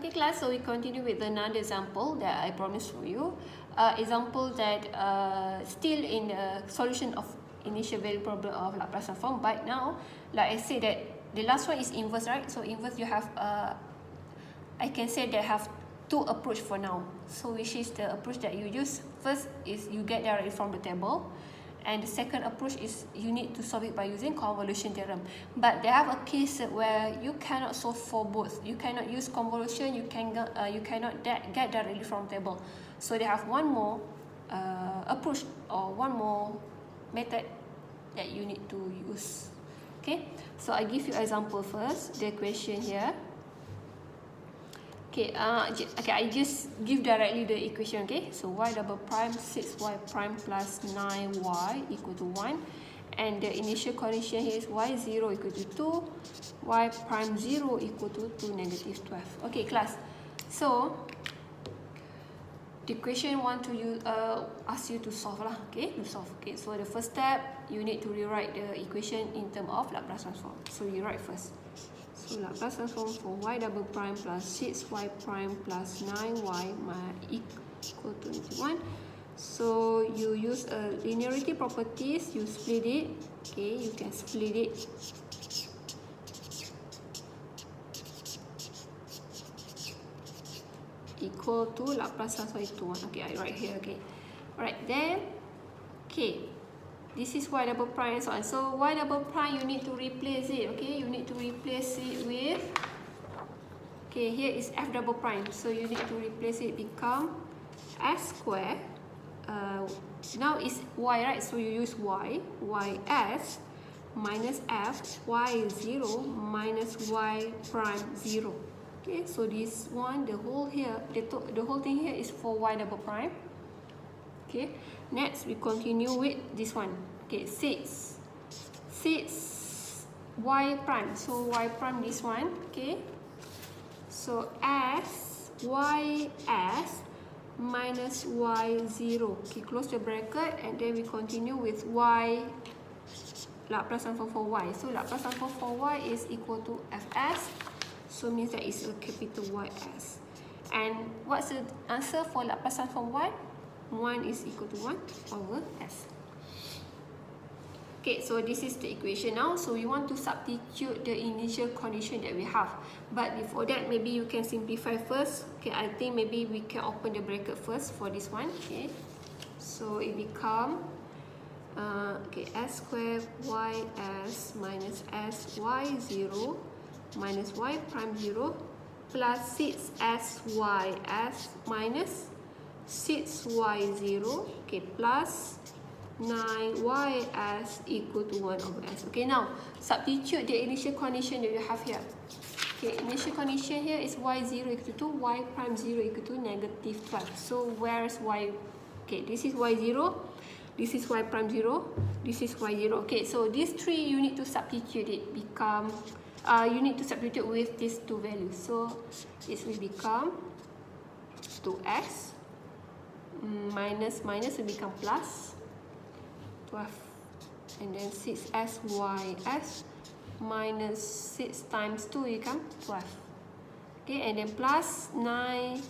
Okay class, so we continue with another example that I promised for you. Example that still in the solution of initial value problem of Laplace transform, but now like I said that the last one is inverse, right? So inverse you have I can say they have two approach for now. So which is the approach that you use? First is you get directly from the table, and the second approach is you need to solve it by using convolution theorem. But they have a case where you cannot solve for both. You cannot use convolution, you cannot get directly from table. So they have one more approach or one more method that you need to use. Okay, so I give you example first. The question here. Okay, I just give directly the equation. Okay, so y double prime 6y prime plus 9y equal to 1, and the initial condition here is y0 equal to 2, y prime 0 equal to 2 negative 12. Okay class, so the question want to ask you to solve lah. Okay, to solve. Okay, so the first step you need to rewrite the equation in terms of Laplace transform. So you write first. So Laplace transform for y double prime plus 6y prime plus 9y equal to 1. So you use linearity properties, you split it. Okay, you can split it. Equal to Laplace transform to 1. Okay, I write here. Okay, alright then. Okay, this is y double prime and so on. So y double prime you need to replace it. Okay, you need to replace it with. Okay, here is f double prime. So you need to replace it become s square. Now is y, right? So you use y s minus f y0 minus y prime 0. Okay, so this one, the whole thing here is for y double prime. Okay, next we continue with this one. Okay, 6 y prime. So y prime this one. Okay, so y s minus y0. Okay, close the bracket, and then we continue with y Laplace transform for y. So Laplace transform for y is equal to fs. So means that it's a capital YS. And what's the answer for Laplace transform y? 1 is equal to 1 over s. Okay, so this is the equation now. So we want to substitute the initial condition that we have. But before that, maybe you can simplify first. Okay, I think maybe we can open the bracket first for this one. Okay, so it become s squared ys minus s y0 minus y prime 0 plus 6sys minus 6y0, okay, plus 9ys equal to 1 over s. Okay, now substitute the initial condition that you have here. Okay, initial condition here is y0 equal to 2, y prime 0 equal to negative 12. So where's y? Okay, this is y0, this is y prime 0, this is y0. Okay, so these three you need to substitute it become you need to substitute with these two values. So it will become 2x minus will become plus 12, and then 6sys minus 6 times 2 become 12. Okay, and then plus 9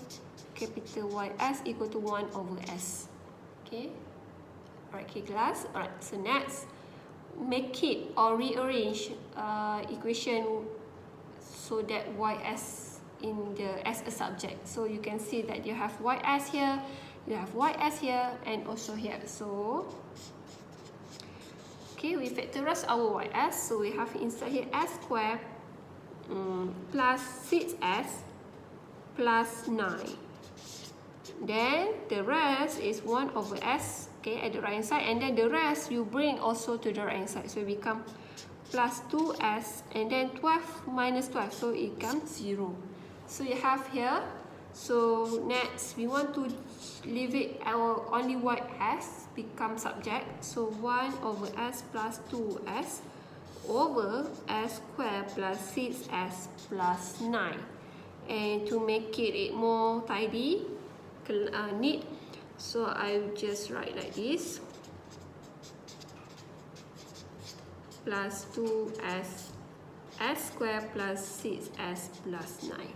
capital ys equal to 1 over s. Okay, alright, okay class. Alright, so next, make it or rearrange equation so that ys in the as a subject. So you can see that you have ys here, you have ys here, and also here. So okay, we factorize our ys. So we have inside here s squared plus 6s plus 9. Then the rest is 1 over s. Okay, at the right hand side, and then the rest you bring also to the right hand side, so it become plus 2s, and then 12 minus 12, so it becomes 0. So you have here. So next we want to leave it our only ys become subject, so 1 over s plus 2s over s squared plus 6s plus 9. And to make it more tidy, neat, so I will just write like this, plus 2s s squared plus 6s plus 9.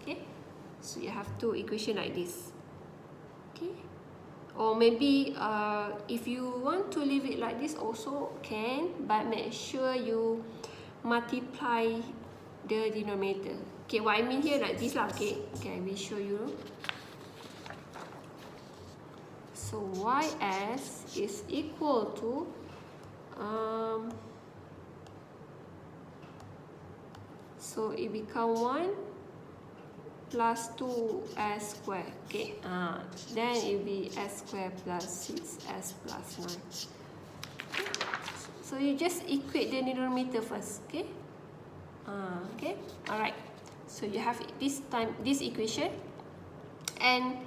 Okay, So you have two equations like this. Okay. Or maybe if you want to leave it like this also can, but make sure you multiply the denominator. Okay, what I mean here like this lah. Okay, I will show you. So ys is equal to so it become 1 plus 2s square. Okay, then it will be s square plus 6s plus 9. Okay. So you just equate the denominator first. Okay. Okay. Alright. So you have this equation, and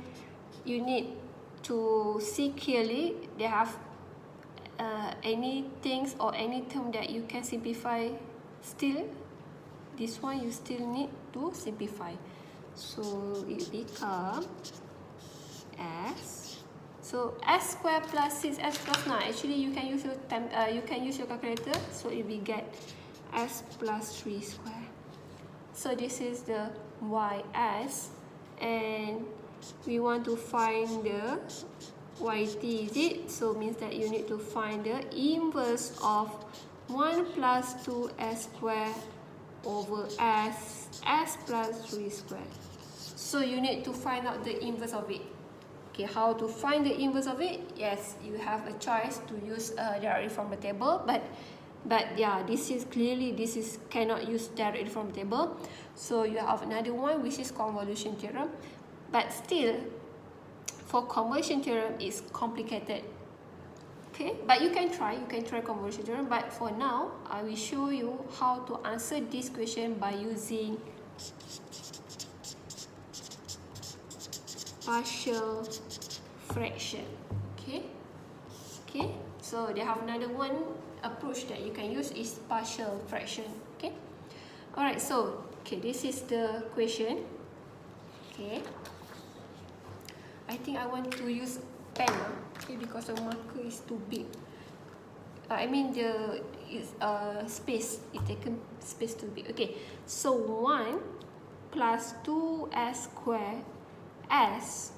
you need to see clearly they have any things or any term that you can simplify still. This one you still need to simplify. So it become s. So s square plus 6s plus 9. Actually, you can use your calculator. So it will get s plus 3 square. So this is the ys, and we want to find the yt, is it? So means that you need to find the inverse of 1 plus 2s square over s plus 3 square. So you need to find out the inverse of it. Okay, how to find the inverse of it? Yes, you have a choice to use directly from the table, but yeah, this is cannot use directly from the table. So you have another one which is convolution theorem, but still for convolution theorem it's complicated. Okay, but you can try convolution theorem, but for now I will show you how to answer this question by using partial fraction. Okay, so they have another one approach that you can use is partial fraction. Okay, alright, so this is the question. Okay, I think I want to use pen, okay, because the marker is too big. I mean the space, it taken space too big. Okay, so 1 plus 2s square s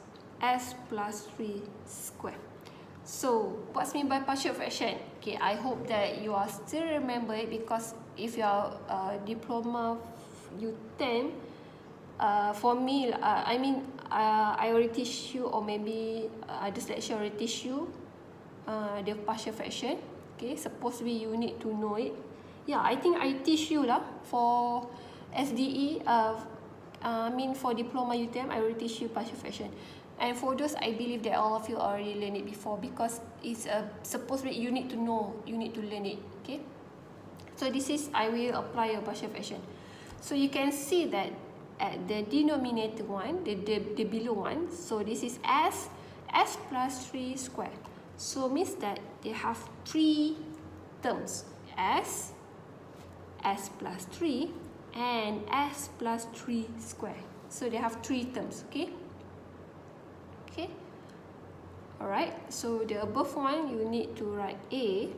plus 3 square. So what's mean by partial fraction? Okay, I hope that you are still remember it, because if you are diploma U10, for me, I mean I already teach you, or maybe this lecture already teach you the partial fraction. Okay, supposedly you need to know it. Yeah, I think I teach you lah for SDE. I mean for diploma UTM, I already teach you partial fraction. And for those, I believe that all of you already learned it before, because it's supposedly you need to know, you need to learn it. Okay, so this is, I will apply a partial fraction. So you can see that at the denominator one, the below one, so this is s plus 3 square. So means that they have 3 terms, s plus 3 and s plus 3 square. So they have 3 terms. Okay, alright, so the above one you need to write A,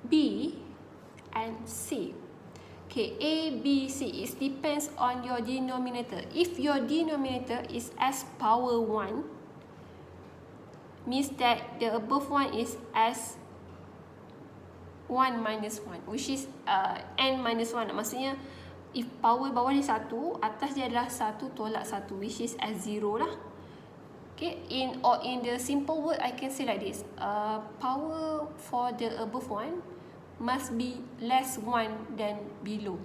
B and C. Okay, A, B, C, it depends on your denominator. If your denominator is s power 1, means that the above one is s 1 minus 1, which is n minus 1. Maksudnya if power bawah ni 1, atas dia adalah 1 tolak 1, which is s0 lah. Okay, in the simple word I can say like this, power for the above one must be less 1 than below.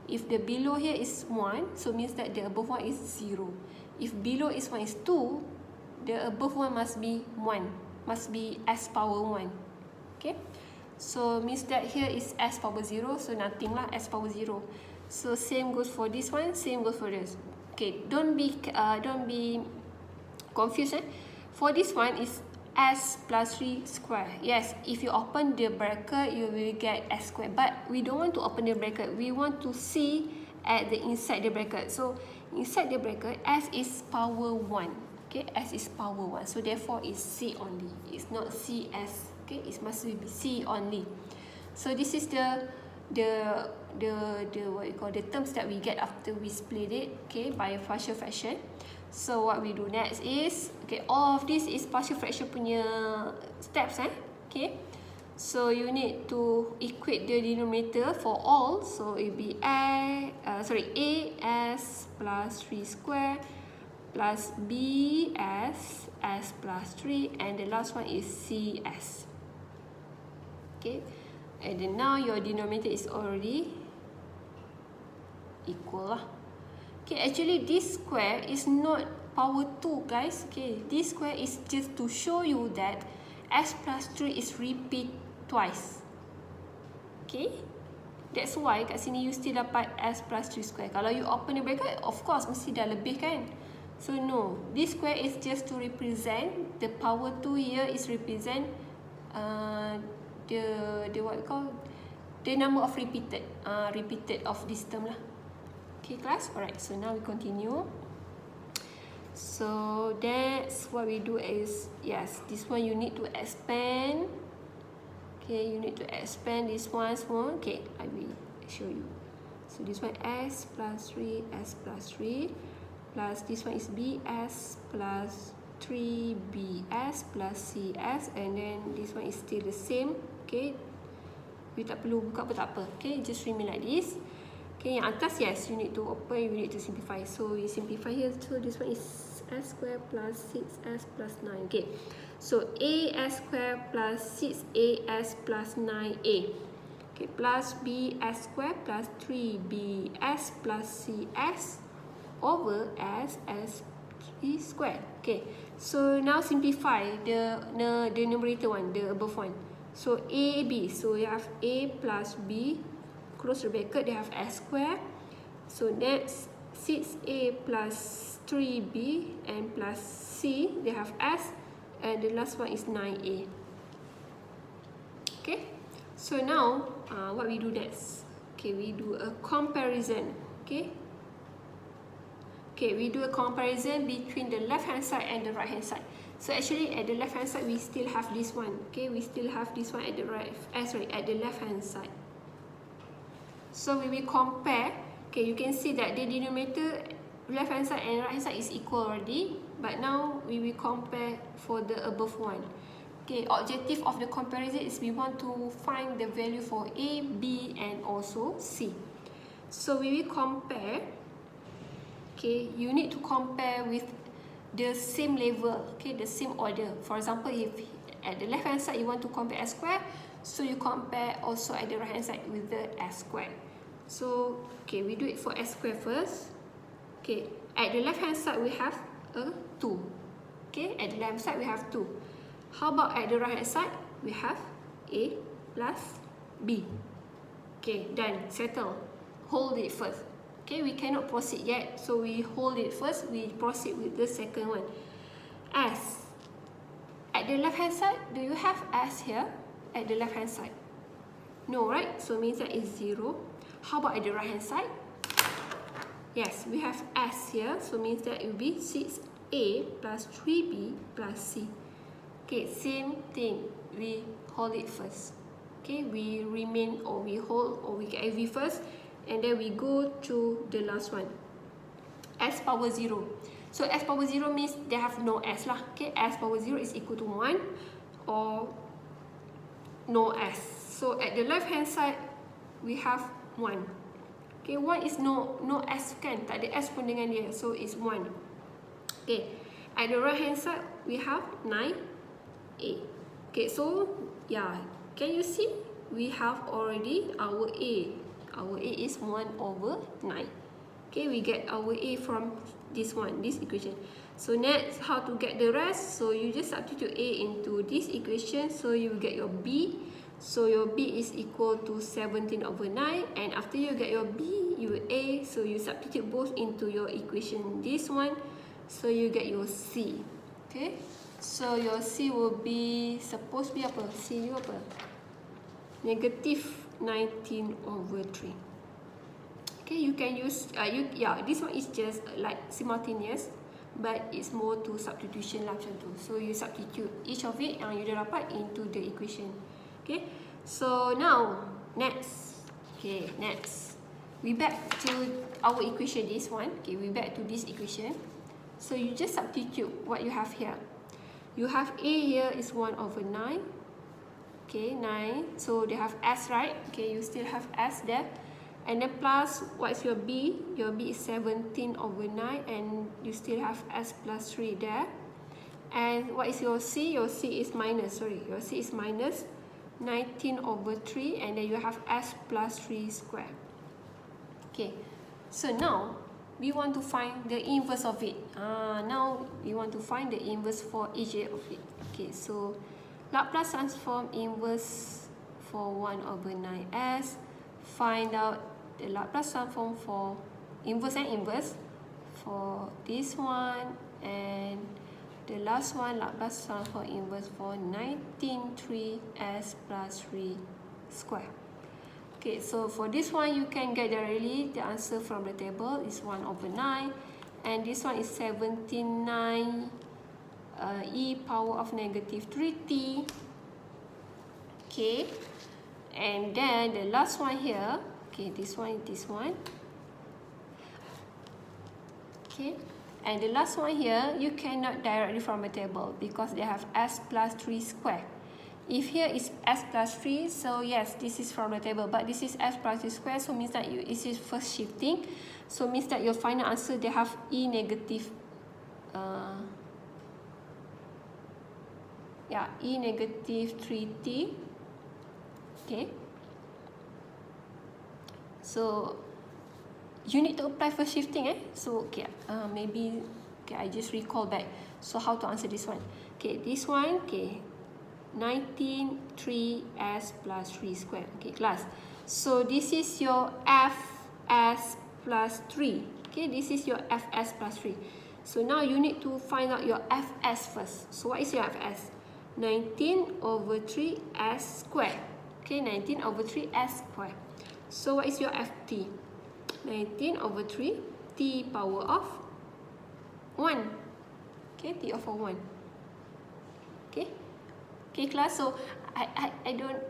If the below here is 1, so means that the above one is 0. If below is 1 is 2, the above one must be 1, must be s power 1. Okay, so means that here is s power 0, so nothing lah, s power 0. So same goes for this one, same goes for this. Okay, don't be confused. For this one is s plus 3 square. Yes, if you open the bracket, you will get s square. But we don't want to open the bracket. We want to see at the inside the bracket. So inside the bracket, s is power 1. Okay, s is power 1. So therefore, it's c only. It's not cs. Okay, it must be c only. So this is the what you call the terms that we get after we split it, okay, by a partial fraction. So what we do next is, okay, all of this is partial fraction punya steps, okay. So you need to equate the denominator for all. So it will be as plus 3 square plus b as plus 3, and the last one is cs. Okay, and then now your denominator is already equal lah. Okay, actually this square is not power 2, guys. Okay, this square is just to show you that s plus 3 is repeat twice. Okay, that's why kat sini you still dapat s plus 3 square. Kalau you open the bracket, of course mesti dah lebih kan. So no, this square is just to represent the power 2 here is represent the what you call the number of repeated of this term lah. Okay class, alright, so now we continue. So that's what we do is, yes, this one you need to expand. Okay, you need to expand this one small. Okay, I will show you. So this one s plus 3 plus this one is bs plus 3 bs plus cs, and then this one is still the same. Okay, you tak perlu buka pun tak apa. Okay, just remain like this. Okay, yang atas, yes, you need to open, you need to simplify. So we simplify here. So this one is s square plus 6s plus 9. Okay, so as square plus 6as plus 9a. Okay, plus bs square plus 3bs plus cs over s 3 square. Okay, so now simplify the numerator one, the above one. So a, b, so you have a plus b, close the bracket, they have s square. So next 6a plus 3b and plus c, they have s, and the last one is 9a. Okay, so now what we do next? Okay, we do a comparison. Okay, we do a comparison between the left hand side and the right hand side. So actually at the left hand side we still have this one. Okay, we still have this one at the at the left hand side. So we will compare. Okay, you can see that the denominator left hand side and right hand side is equal already, but now we will compare for the above one. Okay, objective of the comparison is we want to find the value for a, b, and also c. So we will compare. Okay, you need to compare with the same level, okay, the same order. For example, if at the left hand side you want to compare s square, so you compare also at the right hand side with the s square. So okay, we do it for s square first. Okay, at the left hand side we have a 2. Okay, at the left hand side we have 2. How about at the right hand side? We have a plus b. Okay, done, settle. Hold it first. Okay, we cannot proceed yet, so we hold it first. We proceed with the second one. S. At the left hand side, do you have S here? At the left hand side? No, right? So means that it's 0. How about at the right hand side? Yes, we have S here, so means that it will be 6a plus 3b plus c. Okay, same thing. We hold it first. Okay, we remain, or we hold, or we get IV first. And then we go to the last one, s power 0. So s power 0 means they have no s lah. Okay, s power 0 is equal to 1 or no s. So at the left hand side, we have 1. Okay, 1 is no s kan, tak ada s pun dengan dia, so it's 1. Okay, at the right hand side, we have 9a. Okay, so yeah, can you see? We have already our a. Our a is 1 over 9. Okay, we get our a from this one, this equation. So next, how to get the rest? So you just substitute a into this equation, so you will get your b. So your b is equal to 17 over 9, and after you get your b, your a, so you substitute both into your equation, this one, so you get your c. Okay, so your c will be supposed to be apa? C you apa? Negative 19 over 3. Okay, you can use this one is just like simultaneous, but it's more to substitution lah macam tu. So you substitute each of it yang you dah dapat into the equation. Okay, so now next Okay, next. We back to our equation, this one. Okay, we back to this equation. So you just substitute what you have here. You have A here is 1/9. Okay, 9. So they have S, right? Okay, you still have S there. And then plus, what's your B? Your B is 17/9, and you still have S plus 3 there. And what is your C? Your C is minus, your C is minus 19/3, and then you have S plus 3 square. Okay, so now we want to find the inverse of it. Now we want to find the inverse for each of it. Okay, so Laplace transform inverse for 1/9S. Find out the Laplace transform for inverse and inverse for this one, and the last one, Laplace transform inverse for 19(3)S plus 3 square. Okay, so for this one, you can get directly the answer from the table is 1/9, and this one is 79 e power of negative 3t. Okay, and then the last one here, okay, this one. Okay, and the last one here, you cannot directly from the table because they have S plus 3 square. If here is S plus 3, so yes, this is from the table, but this is S plus 3 square, so means that this is first shifting, so means that your final answer, they have E negative, E negative 3t. Okay, so you need to apply first shifting, so okay, maybe, okay, I just recall back, so how to answer this one. Okay, this one, okay, 19(3)S plus 3 square. Okay, class. So this is your Fs plus 3. Okay, this is your Fs plus 3. So now you need to find out your Fs first. So what is your Fs? 19/3S square. Okay, 19/3S square. So what is your Ft? 19/3 t power of 1. Okay, t over 1. Okay. Okay, class. So I don't,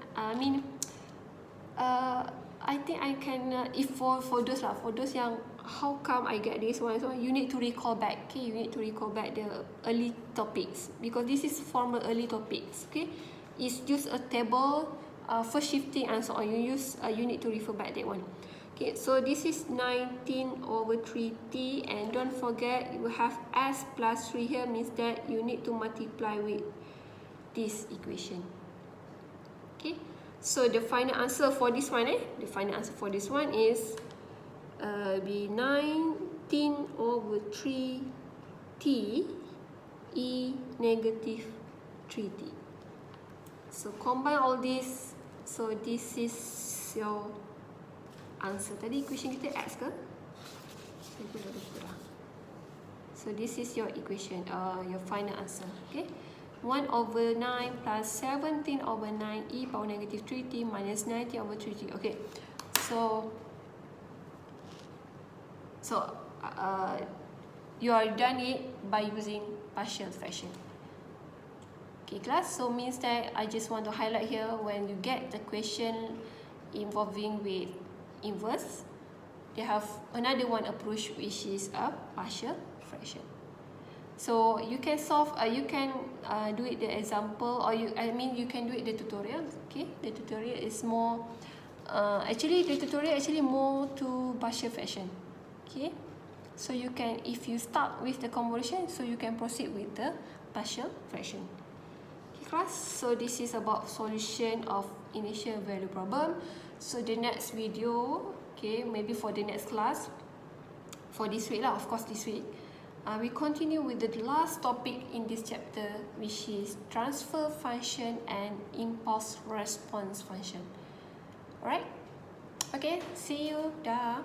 I think I can, if for those yang how come I get this one, so you need to recall back. Okay, you need to recall back the early topics, because this is formal early topics. Okay, it's just a table, first shifting and so on. You need to refer back that one. Okay, so this is 19/3t, and don't forget you have S plus 3 here, means that you need to multiply with this equation. Okay, so the final answer for this one, the final answer for this one is be 19/3t E negative 3t. So combine all this, so this is your answer. Tadi equation kita X ke? Saya pun dah lupa dah. So this is your equation, your final answer. Okay, 1/9 plus 17/9 e power negative 3t minus 19/3t. Okay, so you are done it by using partial fraction. Okay, class. So means that I just want to highlight here, when you get the question involving with inverse, they have another one approach, which is a partial fraction. So you can solve, you can do it the example, or you can do it the tutorial. Okay, the tutorial is more, actually the tutorial actually more to partial fraction. Okay, so you can, if you start with the conversion, so you can proceed with the partial fraction. Okay, class. So this is about solution of initial value problem. So the next video, okay, maybe for the next class, for this week lah, of course this week, we continue with the last topic in this chapter, which is transfer function and impulse response function. Alright, okay, see you, dah.